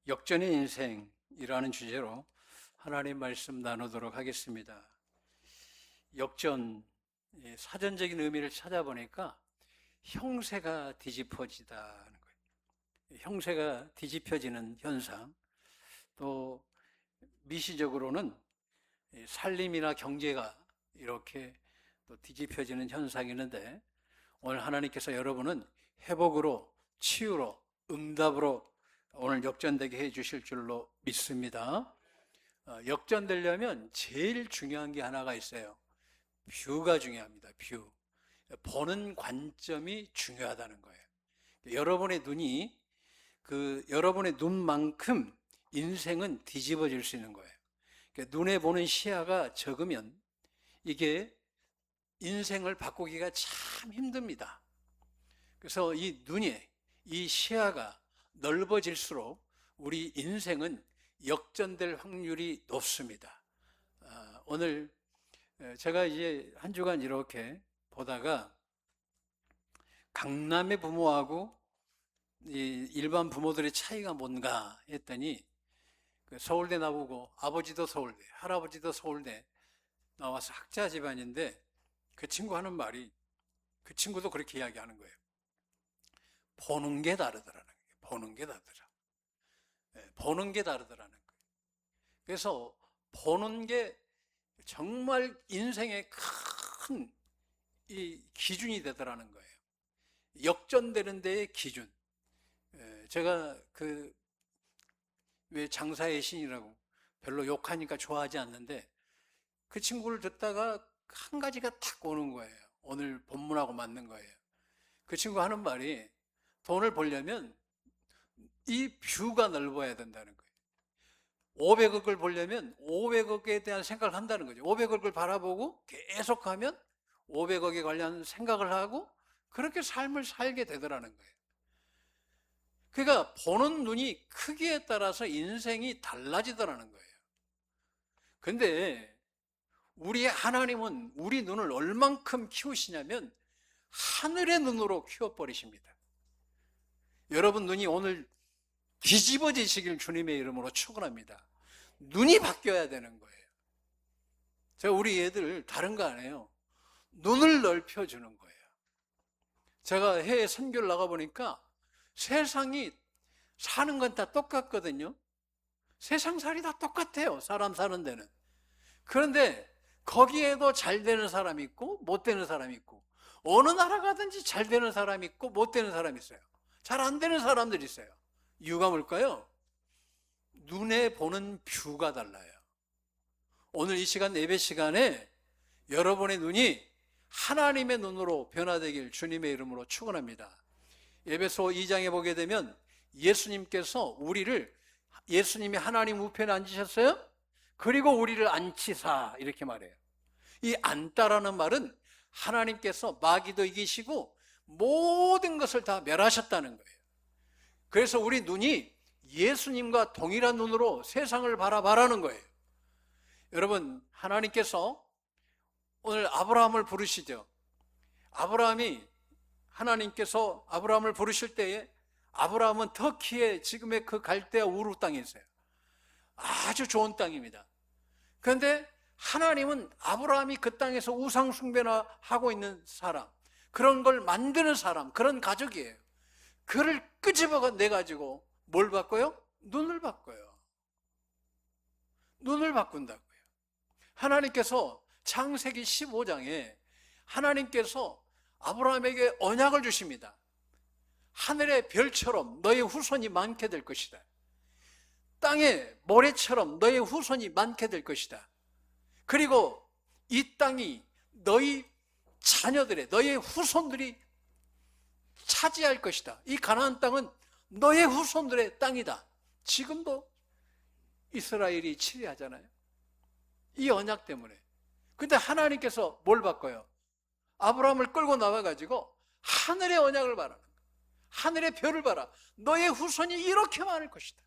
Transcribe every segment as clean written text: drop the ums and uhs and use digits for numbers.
역전의 인생이라는 주제로 하나님 말씀 나누도록 하겠습니다. 역전, 사전적인 의미를 찾아보니까 형세가 뒤집어지다는 거예요. 형세가 뒤집혀지는 현상, 또 미시적으로는 살림이나 경제가 이렇게 또 뒤집혀지는 현상이 있는데, 오늘 하나님께서 여러분은 회복으로, 치유로, 응답으로 오늘 역전되게 해 주실 줄로 믿습니다. 역전되려면 제일 중요한 게 하나가 있어요. 뷰가 중요합니다. 뷰. 보는 관점이 중요하다는 거예요. 여러분의 눈이 여러분의 눈만큼 인생은 뒤집어질 수 있는 거예요. 눈에 보는 시야가 적으면 이게 인생을 바꾸기가 참 힘듭니다. 그래서 이 시야가 넓어질수록 우리 인생은 역전될 확률이 높습니다. 오늘 제가 이제 한 주간 이렇게 보다가 강남의 부모하고 일반 부모들의 차이가 뭔가 했더니 서울대 나오고 아버지도 서울대, 할아버지도 서울대 나와서 학자 집안인데 그 친구 하는 말이, 그 친구도 그렇게 이야기하는 거예요. 보는 게 다르더라는 거예요. 보는 게 다르더라. 보는 게 다르더라는 거예요. 그래서 보는 게 정말 인생의 큰 이 기준이 되더라는 거예요. 역전되는 데의 기준. 제가 왜 장사의 신이라고 별로 욕하니까 좋아하지 않는데 그 친구를 듣다가 한 가지가 탁 오는 거예요. 오늘 본문하고 맞는 거예요. 그 친구 하는 말이, 돈을 벌려면 이 뷰가 넓어야 된다는 거예요. 500억을 벌려면 500억에 대한 생각을 한다는 거죠. 500억을 바라보고 계속하면 500억에 관련 생각을 하고 그렇게 삶을 살게 되더라는 거예요. 그러니까 보는 눈이 크기에 따라서 인생이 달라지더라는 거예요. 근데 우리 하나님은 우리 눈을 얼만큼 키우시냐면 하늘의 눈으로 키워버리십니다. 여러분 눈이 오늘 뒤집어지시길 주님의 이름으로 축원합니다. 눈이 바뀌어야 되는 거예요. 제가 우리 애들 다른 거 안 해요. 눈을 넓혀주는 거예요. 제가 해외 선교를 나가보니까 세상이 사는 건 다 똑같거든요. 세상살이 다 똑같아요. 사람 사는 데는. 그런데 거기에도 잘 되는 사람이 있고 못 되는 사람이 있고, 어느 나라 가든지 잘 되는 사람이 있고 못 되는 사람이 있어요. 잘 안 되는 사람들이 있어요. 이유가 뭘까요? 눈에 보는 뷰가 달라요. 오늘 이 시간 예배 시간에 여러분의 눈이 하나님의 눈으로 변화되길 주님의 이름으로 축원합니다. 에베소 2장에 보게 되면 예수님께서 예수님이 하나님 우편에 앉으셨어요. 그리고 우리를 앉히사 이렇게 말해요. 이 앉다라는 말은 하나님께서 마귀도 이기시고 모든 것을 다 멸하셨다는 거예요. 그래서 우리 눈이 예수님과 동일한 눈으로 세상을 바라봐라는 거예요. 여러분, 하나님께서 오늘 아브라함을 부르시죠. 하나님께서 아브라함을 부르실 때에 아브라함은 터키의 지금의 그 갈대아 우르 땅에 있어요. 아주 좋은 땅입니다. 그런데 하나님은 아브라함이 그 땅에서 우상 숭배나 하고 있는 사람, 그런 걸 만드는 사람, 그런 가족이에요. 그를 끄집어 내가지고 뭘 바꿔요? 눈을 바꿔요. 눈을 바꾼다고요. 하나님께서 창세기 15장에 하나님께서 아브라함에게 언약을 주십니다. 하늘의 별처럼 너의 후손이 많게 될 것이다. 땅의 모래처럼 너의 후손이 많게 될 것이다. 그리고 이 땅이 너희 너의 후손들이 차지할 것이다. 이 가나안 땅은 너의 후손들의 땅이다. 지금도 이스라엘이 치리하잖아요. 이 언약 때문에. 근데 하나님께서 뭘 바꿔요? 아브라함을 끌고 나와가지고 하늘의 언약을 봐라. 하늘의 별을 봐라. 너의 후손이 이렇게 많을 것이다.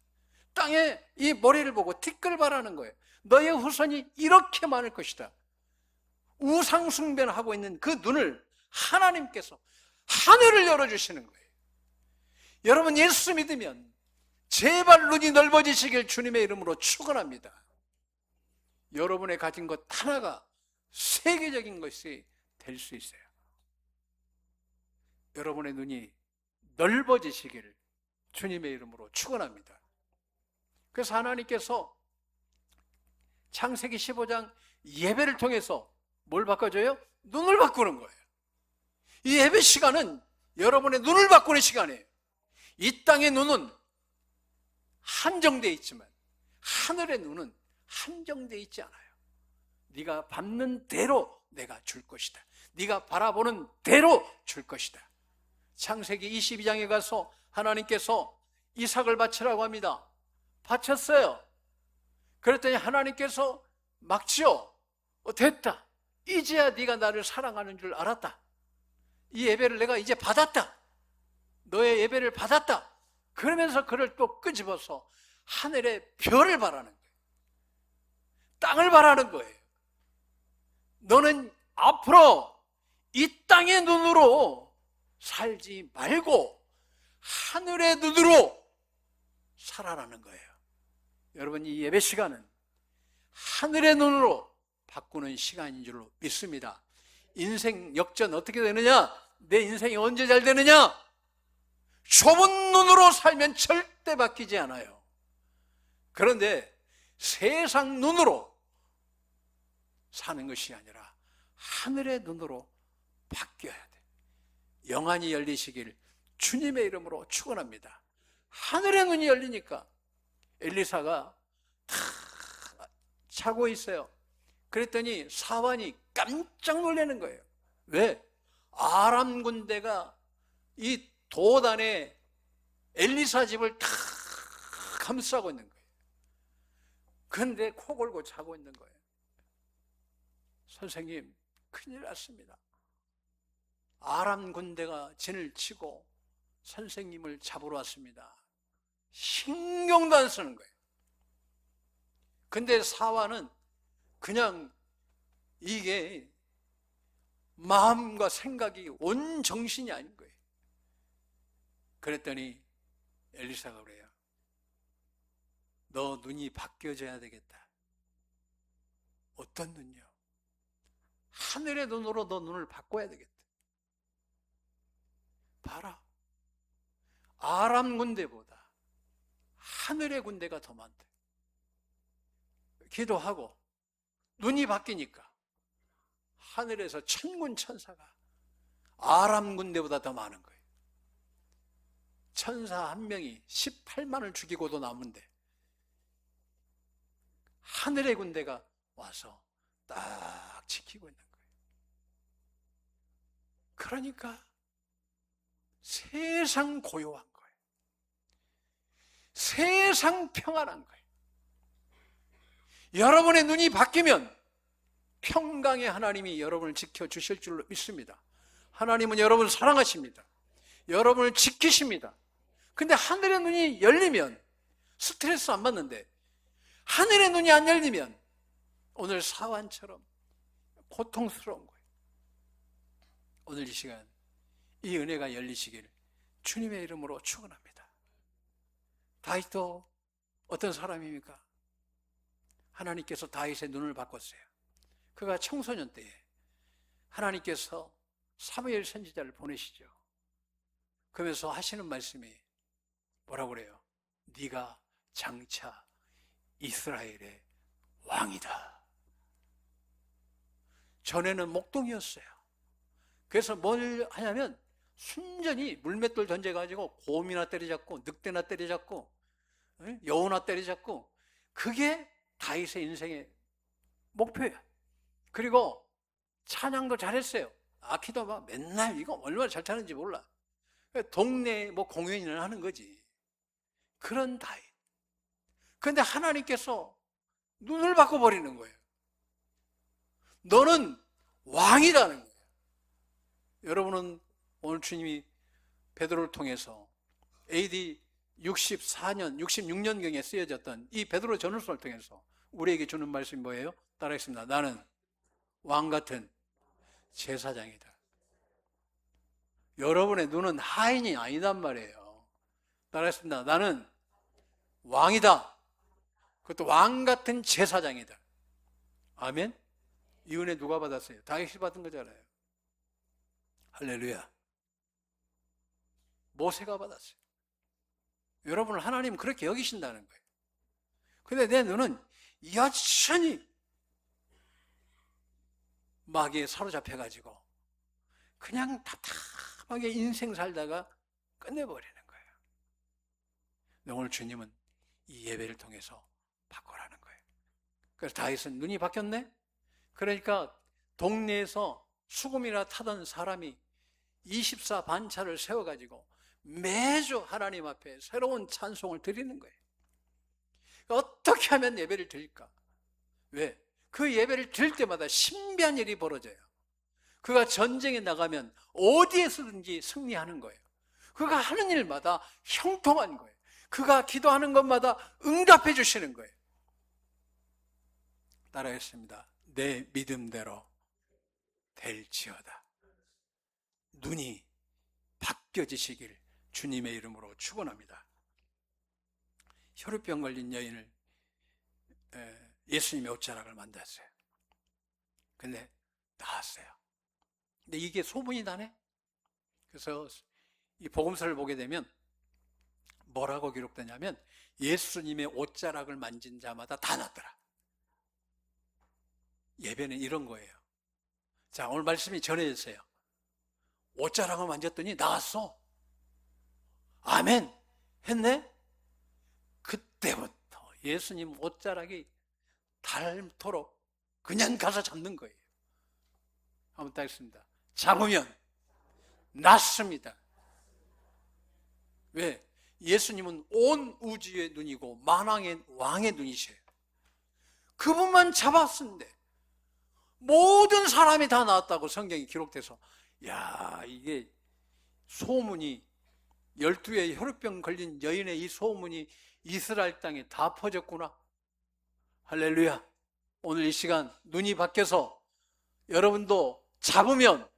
땅에 이 모래를 보고 티끌 바라는 거예요. 너의 후손이 이렇게 많을 것이다. 우상 숭배를 하고 있는 그 눈을 하나님께서 하늘을 열어주시는 거예요. 여러분, 예수 믿으면 제발 눈이 넓어지시길 주님의 이름으로 축원합니다. 여러분의 가진 것 하나가 세계적인 것이 될 수 있어요. 여러분의 눈이 넓어지시기를 주님의 이름으로 축원합니다. 그래서 하나님께서 창세기 15장 예배를 통해서 뭘 바꿔줘요? 눈을 바꾸는 거예요. 이 예배 시간은 여러분의 눈을 바꾸는 시간이에요. 이 땅의 눈은 한정되어 있지만 하늘의 눈은 한정되어 있지 않아요. 네가 밟는 대로 내가 줄 것이다. 네가 바라보는 대로 줄 것이다. 창세기 22장에 가서 하나님께서 이삭을 바치라고 합니다. 바쳤어요. 그랬더니 하나님께서 막지요. 됐다. 이제야 네가 나를 사랑하는 줄 알았다. 이 예배를 내가 이제 받았다. 너의 예배를 받았다. 그러면서 그를 또 끄집어서 하늘의 별을 바라는 거예요. 땅을 바라는 거예요. 너는 앞으로 이 땅의 눈으로 살지 말고 하늘의 눈으로 살아라는 거예요. 여러분, 이 예배 시간은 하늘의 눈으로 바꾸는 시간인 줄로 믿습니다. 인생 역전 어떻게 되느냐? 내 인생이 언제 잘 되느냐? 좁은 눈으로 살면 절대 바뀌지 않아요. 그런데 세상 눈으로 사는 것이 아니라 하늘의 눈으로 바뀌어야 돼. 영안이 열리시길 주님의 이름으로 축원합니다. 하늘의 눈이 열리니까 엘리사가 다 자고 있어요. 그랬더니 사환이 깜짝 놀라는 거예요. 왜? 아람 군대가 이 도단에 엘리사 집을 다 감싸고 있는 거예요. 그런데 코 골고 자고 있는 거예요. 선생님, 큰일 났습니다. 아람 군대가 진을 치고 선생님을 잡으러 왔습니다. 신경도 안 쓰는 거예요. 근데 사환은 그냥 이게 마음과 생각이 온 정신이 아닌 거예요. 그랬더니 엘리사가 그래요. 너 눈이 바뀌어져야 되겠다. 어떤 눈이요? 하늘의 눈으로 너 눈을 바꿔야 되겠다. 봐라. 아람 군대보다 하늘의 군대가 더 많대. 기도하고 눈이 바뀌니까 하늘에서 천군 천사가 아람 군대보다 더 많은 거예요. 천사 한 명이 18만을 죽이고도 남은데 하늘의 군대가 와서 딱 지키고 있는 거예요. 그러니까 세상 고요한 거예요. 세상 평안한 거예요. 여러분의 눈이 바뀌면 평강의 하나님이 여러분을 지켜주실 줄로 믿습니다. 하나님은 여러분을 사랑하십니다. 여러분을 지키십니다. 근데 하늘의 눈이 열리면 스트레스 안 받는데 하늘의 눈이 안 열리면 오늘 사환처럼 고통스러운 거예요. 오늘 이 시간 이 은혜가 열리시기를 주님의 이름으로 축원합니다. 다윗도 어떤 사람입니까? 하나님께서 다윗의 눈을 바꿨어요. 그가 청소년 때에 하나님께서 사무엘 선지자를 보내시죠. 그러면서 하시는 말씀이 뭐라고 그래요? 네가 장차 이스라엘의 왕이다. 전에는 목동이었어요. 그래서 뭘 하냐면 순전히 물맷돌 던져가지고 곰이나 때려잡고 늑대나 때려잡고 여우나 때려잡고 그게 다윗의 인생의 목표야. 그리고 찬양도 잘했어요. 아키도 막 맨날 이거 얼마나 잘 타는지 몰라. 동네 뭐 공연을 하는 거지. 그런 다윗. 그런데 하나님께서 눈을 바꿔버리는 거예요. 너는 왕이라는 거예요. 여러분은 오늘 주님이 베드로를 통해서 AD 64년, 66년경에 쓰여졌던 이 베드로 전후서를 통해서 우리에게 주는 말씀이 뭐예요? 따라하겠습니다. 나는 왕 같은 제사장이다. 여러분의 눈은 하인이 아니단 말이에요. 따라하겠습니다. 나는 왕이다. 그것도 왕 같은 제사장이다. 아멘? 이 은혜 누가 받았어요? 다윗이 받은 거잖아요. 할렐루야. 모세가 받았어요. 여러분을 하나님 그렇게 여기신다는 거예요. 근데 내 눈은 여전히 마귀에 사로잡혀가지고 그냥 답답하게 인생 살다가 끝내버리는 거예요. 근데 오늘 주님은 이 예배를 통해서 바꾸라는 거예요. 그래서 다윗은 눈이 바뀌었네? 그러니까 동네에서 수금이나 타던 사람이 24 반차를 세워가지고 매주 하나님 앞에 새로운 찬송을 드리는 거예요. 어떻게 하면 예배를 드릴까? 왜? 그 예배를 드릴 때마다 신비한 일이 벌어져요. 그가 전쟁에 나가면 어디에서든지 승리하는 거예요. 그가 하는 일마다 형통한 거예요. 그가 기도하는 것마다 응답해 주시는 거예요. 따라했습니다. 내 믿음대로 될지어다. 눈이 바뀌어지시길 주님의 이름으로 축원합니다. 혈우병 걸린 여인을 예수님의 옷자락을 만졌어요. 근데 나았어요. 근데 이게 소문이 나네? 그래서 이 복음서를 보게 되면 뭐라고 기록되냐면 예수님의 옷자락을 만진 자마다 다 낫더라. 예배는 이런 거예요. 자, 오늘 말씀이 전해졌어요. 옷자락을 만졌더니 나았어. 아멘 했네? 그때부터 예수님 옷자락이 닳도록 그냥 가서 잡는 거예요. 한번 따겠습니다. 잡으면 낫습니다. 왜? 예수님은 온 우주의 눈이고 만왕의 왕의 눈이셔요. 그분만 잡았는데 모든 사람이 다 나았다고 성경이 기록돼서, 야, 이게 소문이 12의 혈우병 걸린 여인의 이 소문이 이스라엘 땅에 다 퍼졌구나. 할렐루야. 오늘 이 시간 눈이 바뀌어서 여러분도 잡으면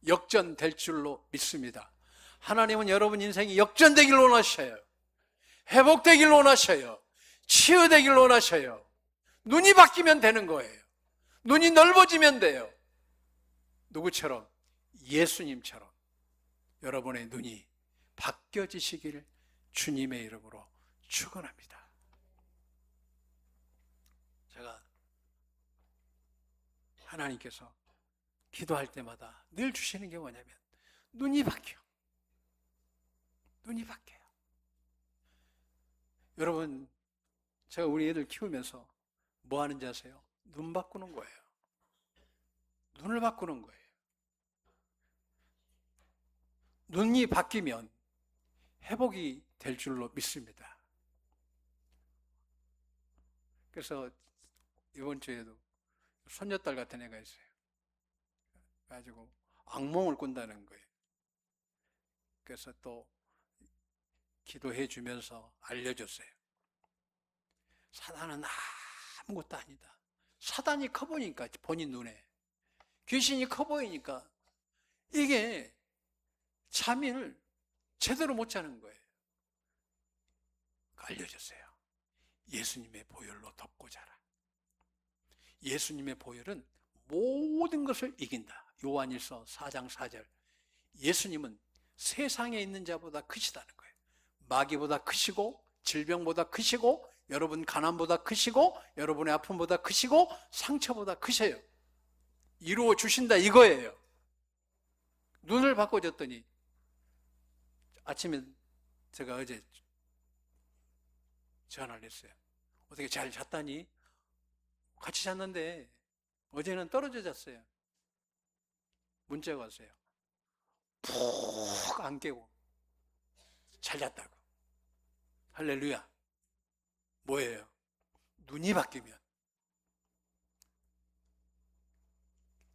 역전될 줄로 믿습니다. 하나님은 여러분 인생이 역전되길 원하셔요. 회복되길 원하셔요. 치유되길 원하셔요. 눈이 바뀌면 되는 거예요. 눈이 넓어지면 돼요. 누구처럼? 예수님처럼 여러분의 눈이 바뀌어지시길 주님의 이름으로 축원합니다. 제가 하나님께서 기도할 때마다 늘 주시는 게 뭐냐면 눈이 바뀌어. 눈이 바뀌어요. 여러분, 제가 우리 애들 키우면서 뭐 하는지 아세요? 눈 바꾸는 거예요. 눈을 바꾸는 거예요. 눈이 바뀌면 회복이 될 줄로 믿습니다. 그래서 이번 주에도 손녀딸 같은 애가 있어요. 그래가지고 악몽을 꾼다는 거예요. 그래서 또 기도해 주면서 알려줬어요. 사단은 아무것도 아니다. 사단이 커 보이니까 본인 눈에, 귀신이 커 보이니까 이게 잠을 제대로 못 자는 거예요. 알려줬어요. 예수님의 보혈로 덮고 자라. 예수님의 보혈은 모든 것을 이긴다. 요한일서 4장 4절. 예수님은 세상에 있는 자보다 크시다는 거예요. 마귀보다 크시고 질병보다 크시고 여러분 가난보다 크시고 여러분의 아픔보다 크시고 상처보다 크셔요. 이루어 주신다 이거예요. 눈을 바꿔줬더니 아침에 제가 어제 전화를 했어요. 어떻게 잘 잤다니? 같이 잤는데 어제는 떨어져 잤어요. 문자가 왔어요. 푹 안 깨고 잘 잤다고. 할렐루야. 뭐예요? 눈이 바뀌면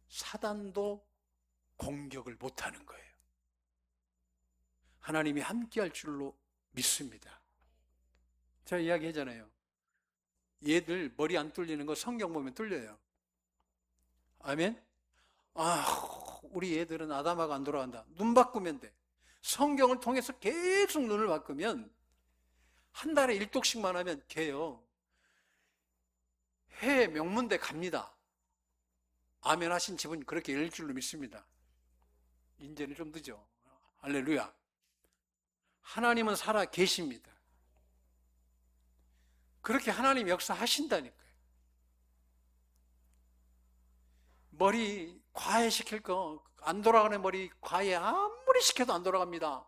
사단도 공격을 못하는 거예요. 하나님이 함께할 줄로 믿습니다. 제가 이야기하잖아요. 얘들 머리 안 뚫리는 거 성경 보면 뚫려요. 아멘? 우리 애들은 아담아가 안 돌아간다. 눈 바꾸면 돼. 성경을 통해서 계속 눈을 바꾸면 한 달에 1독씩만 하면 걔요, 해외 명문대 갑니다. 아멘 하신 집은 그렇게 열 줄로 믿습니다. 이제는 좀 늦죠. 할렐루야. 하나님은 살아 계십니다. 그렇게 하나님 역사하신다니까요. 머리 과외시킬 거, 안 돌아가는 머리 과외 아무리 시켜도 안 돌아갑니다.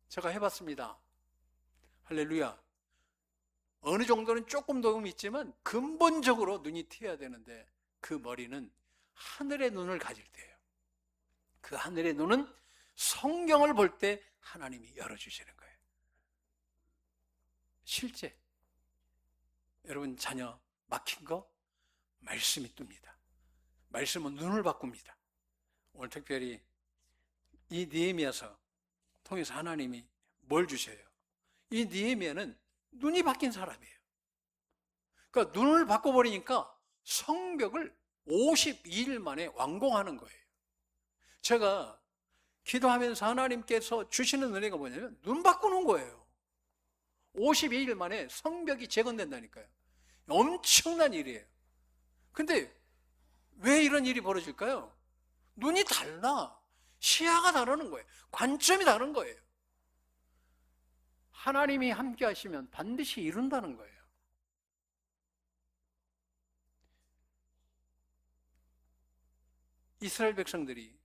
제가 해봤습니다. 할렐루야. 어느 정도는 조금 도움이 있지만 근본적으로 눈이 트여야 되는데 그 머리는 하늘의 눈을 가질 때예요. 그 하늘의 눈은 성경을 볼 때 하나님이 열어주시는 거예요. 실제 여러분 자녀 막힌 거 말씀이 뜹니다. 말씀은 눈을 바꿉니다. 오늘 특별히 이 느헤미야서 통해서 하나님이 뭘 주셔요? 이 느헤미야는 눈이 바뀐 사람이에요. 그러니까 눈을 바꿔버리니까 성벽을 52일 만에 완공하는 거예요. 제가 기도하면서 하나님께서 주시는 은혜가 뭐냐면 눈 바꾸는 거예요. 52일 만에 성벽이 재건된다니까요. 엄청난 일이에요. 근데 왜 이런 일이 벌어질까요? 눈이 달라. 시야가 다르는 거예요. 관점이 다른 거예요. 하나님이 함께 하시면 반드시 이룬다는 거예요. 이스라엘 백성들이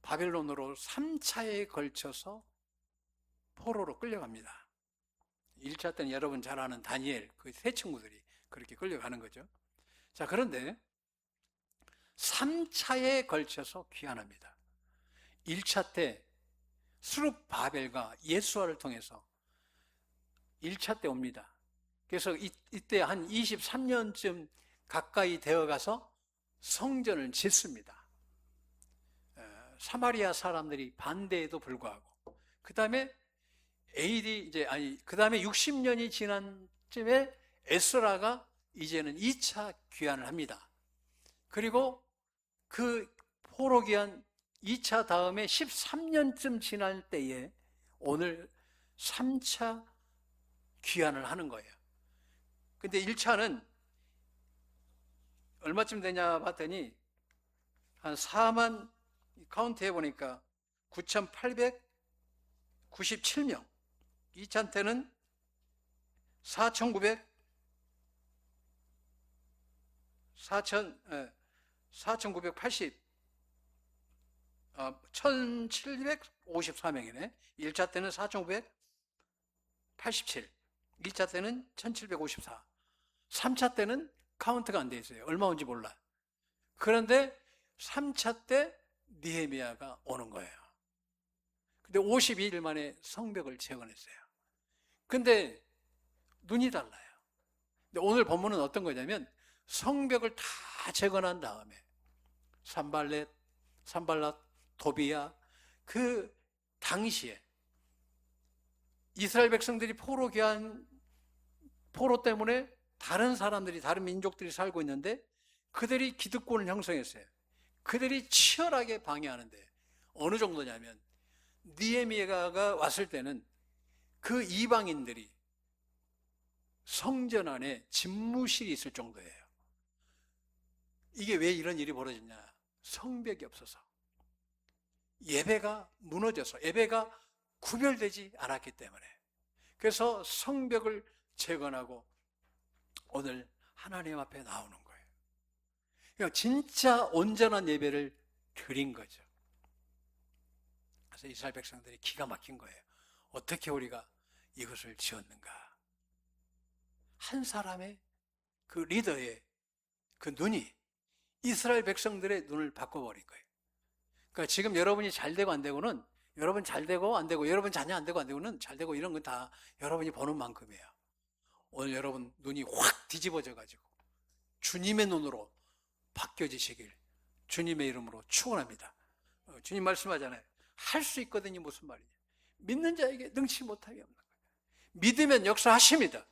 바벨론으로 3차에 걸쳐서 포로로 끌려갑니다. 1차 때는 여러분 잘 아는 다니엘, 그 세 친구들이 그렇게 끌려가는 거죠. 자, 그런데 3차에 걸쳐서 귀환합니다. 1차 때 스룹바벨과 예수아를 통해서 1차 때 옵니다. 그래서 이때 한 23년쯤 가까이 되어가서 성전을 짓습니다. 사마리아 사람들이 반대에도 불구하고, 그 다음에 그 다음에 60년이 지난 쯤에 에스라가 이제는 2차 귀환을 합니다. 그리고 그 포로 귀환 2차 다음에 13년쯤 지날 때에 오늘 3차 귀환을 하는 거예요. 근데 1차는 얼마쯤 되냐 봤더니 한 4만, 카운트 해보니까 9,897명. 2차 때는 4,980, 1,754명이네. 1차 때는 4,987, 2차 때는 1,754, 3차 때는 카운트가 안 돼 있어요. 얼마 온지 몰라. 그런데 3차 때 느헤미야가 오는 거예요. 근데 52일 만에 성벽을 재건했어요. 근데 눈이 달라요. 근데 오늘 본문은 어떤 거냐면 성벽을 다 재건한 다음에 산발랏, 도비야, 그 당시에 이스라엘 백성들이 포로 때문에 다른 사람들이, 다른 민족들이 살고 있는데 그들이 기득권을 형성했어요. 그들이 치열하게 방해하는데 어느 정도냐면 느헤미야가 왔을 때는 그 이방인들이 성전 안에 집무실이 있을 정도예요. 이게 왜 이런 일이 벌어졌냐? 성벽이 없어서, 예배가 무너져서, 예배가 구별되지 않았기 때문에. 그래서 성벽을 재건하고 오늘 하나님 앞에 나오는 거예요. 그러니까 진짜 온전한 예배를 드린 거죠. 그래서 이스라엘 백성들이 기가 막힌 거예요. 어떻게 우리가 이것을 지었는가? 한 사람의 그 리더의 그 눈이 이스라엘 백성들의 눈을 바꿔버린 거예요. 그러니까 지금 여러분이 잘 되고 안 되고는, 여러분 잘 되고 안 되고, 여러분 자녀 안 되고 안 되고는, 잘 되고 이런 건 다 여러분이 보는 만큼이에요. 오늘 여러분 눈이 확 뒤집어져 가지고 주님의 눈으로 바뀌어지시길 주님의 이름으로 축원합니다. 주님 말씀하잖아요. 할 수 있거든요. 무슨 말이냐? 믿는 자에게 능치 못하게 없는 거예요. 믿으면 역사하십니다.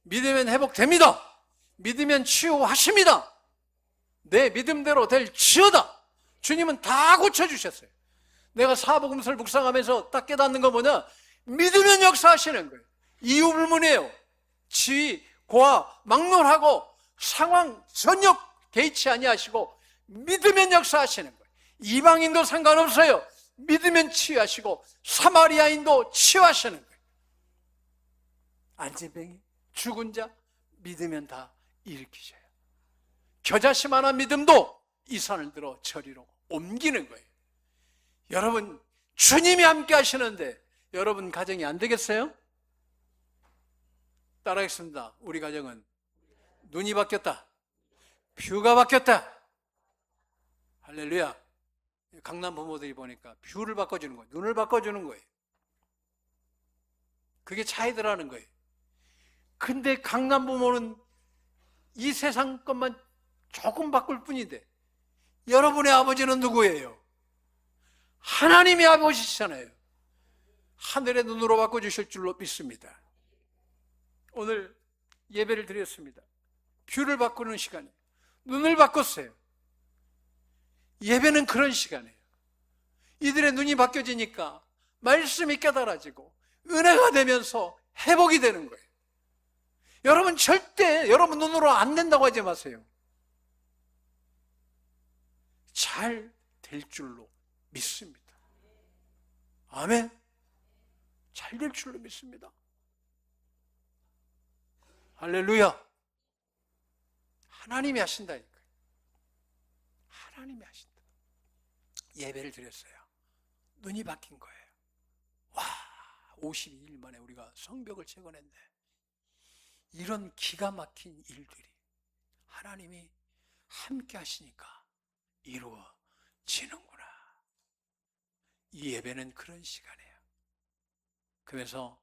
믿으면 회복됩니다. 믿으면 치유하십니다. 내 믿음대로 될지어다. 주님은 다 고쳐주셨어요. 내가 사복음서를 묵상하면서 딱 깨닫는 건 뭐냐? 믿으면 역사하시는 거예요. 이유 불문이에요. 지위, 고하, 막론하고 상황 전혀 개의치 아니하시고 믿으면 역사하시는 거예요. 이방인도 상관없어요. 믿으면 치유하시고 사마리아인도 치유하시는 거예요. 안진뱅이, 죽은 자 믿으면 다 일으키셔요. 겨자씨만한 믿음도 이 산을 들어 저리로 옮기는 거예요. 여러분, 주님이 함께 하시는데 여러분 가정이 안 되겠어요? 따라하겠습니다. 우리 가정은 눈이 바뀌었다. 뷰가 바뀌었다. 할렐루야. 강남 부모들이 보니까 뷰를 바꿔주는 거예요. 눈을 바꿔주는 거예요. 그게 차이더라는 거예요. 근데 강남 부모는 이 세상 것만 조금 바꿀 뿐인데 여러분의 아버지는 누구예요? 하나님의 아버지시잖아요. 하늘의 눈으로 바꿔주실 줄로 믿습니다. 오늘 예배를 드렸습니다. 뷰를 바꾸는 시간이에요. 눈을 바꿨어요. 예배는 그런 시간이에요. 이들의 눈이 바뀌어지니까 말씀이 깨달아지고 은혜가 되면서 회복이 되는 거예요. 여러분 절대 여러분 눈으로 안 된다고 하지 마세요. 잘 될 줄로 믿습니다. 아멘. 잘 될 줄로 믿습니다. 할렐루야. 하나님이 하신다니까요. 하나님이 하신다. 예배를 드렸어요. 눈이 바뀐 거예요. 와, 52일 만에 우리가 성벽을 재건했네. 이런 기가 막힌 일들이 하나님이 함께 하시니까 이루어지는구나. 이 예배는 그런 시간이에요. 그래서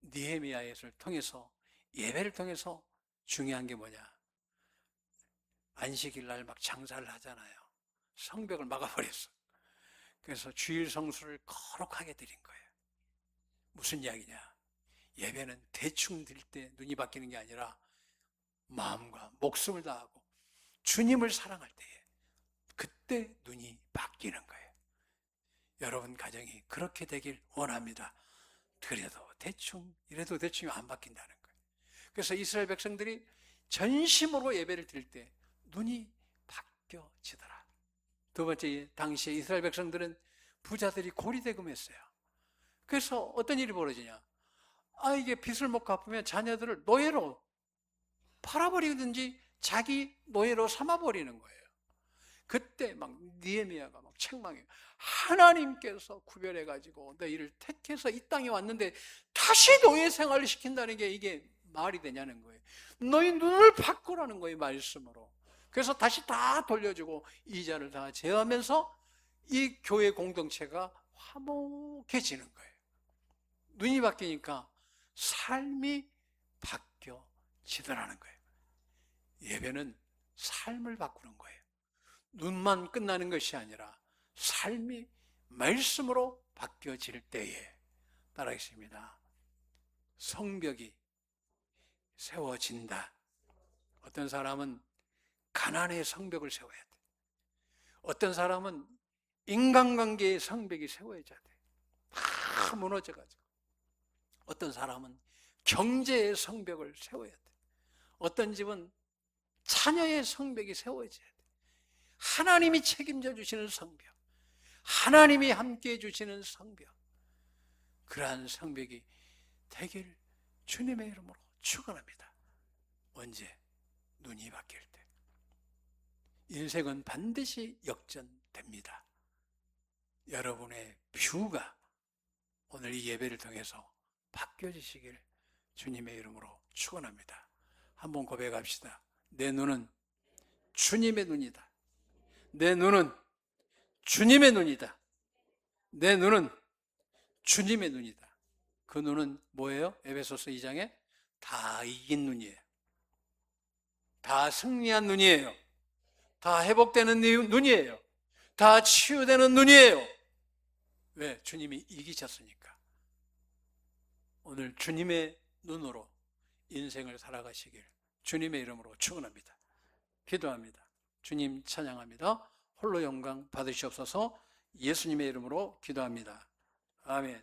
느헤미야를 통해서 예배를 통해서 중요한 게 뭐냐? 안식일 날 막 장사를 하잖아요. 성벽을 막아버렸어. 그래서 주일 성수를 거룩하게 드린 거예요. 무슨 이야기냐? 예배는 대충 드릴 때 눈이 바뀌는 게 아니라 마음과 목숨을 다하고 주님을 사랑할 때에 그때 눈이 바뀌는 거예요. 여러분 가정이 그렇게 되길 원합니다. 그래도 대충 이래도 대충 안 바뀐다는 거예요. 그래서 이스라엘 백성들이 전심으로 예배를 드릴 때 눈이 바뀌어지더라. 두 번째, 당시에 이스라엘 백성들은 부자들이 고리대금했어요. 그래서 어떤 일이 벌어지냐? 이게 빚을 못 갚으면 자녀들을 노예로 팔아버리든지 자기 노예로 삼아버리는 거예요. 그때 막 느헤미야가 막 책망해요. 하나님께서 구별해가지고 너희를 택해서 이 땅에 왔는데 다시 노예 생활을 시킨다는 게 이게 말이 되냐는 거예요. 너희 눈을 바꾸라는 거예요, 말씀으로. 그래서 다시 다 돌려주고 이자를 다 제어하면서 이 교회 공동체가 화목해지는 거예요. 눈이 바뀌니까 삶이 바뀌어지더라는 거예요. 예배는 삶을 바꾸는 거예요. 눈만 끝나는 것이 아니라 삶이 말씀으로 바뀌어질 때에, 따라하겠습니다, 성벽이 세워진다. 어떤 사람은 가난의 성벽을 세워야 돼. 어떤 사람은 인간관계의 성벽이 세워져야 돼. 다 무너져가지고. 어떤 사람은 경제의 성벽을 세워야 돼. 어떤 집은 자녀의 성벽이 세워져야 돼. 하나님이 책임져 주시는 성벽, 하나님이 함께해 주시는 성벽, 그러한 성벽이 되길 주님의 이름으로 축원합니다. 언제? 눈이 바뀔 때. 인생은 반드시 역전됩니다. 여러분의 뷰가 오늘 이 예배를 통해서 바뀌어지시길 주님의 이름으로 축원합니다. 한번 고백합시다. 내 눈은 주님의 눈이다. 내 눈은 주님의 눈이다. 내 눈은 주님의 눈이다. 그 눈은 뭐예요? 에베소서 2장에 다 이긴 눈이에요. 다 승리한 눈이에요. 다 회복되는 눈이에요. 다 치유되는 눈이에요. 왜? 주님이 이기셨으니까. 오늘 주님의 눈으로 인생을 살아가시길 주님의 이름으로 축원합니다. 기도합니다. 주님 찬양합니다. 홀로 영광 받으시옵소서. 예수님의 이름으로 기도합니다. 아멘.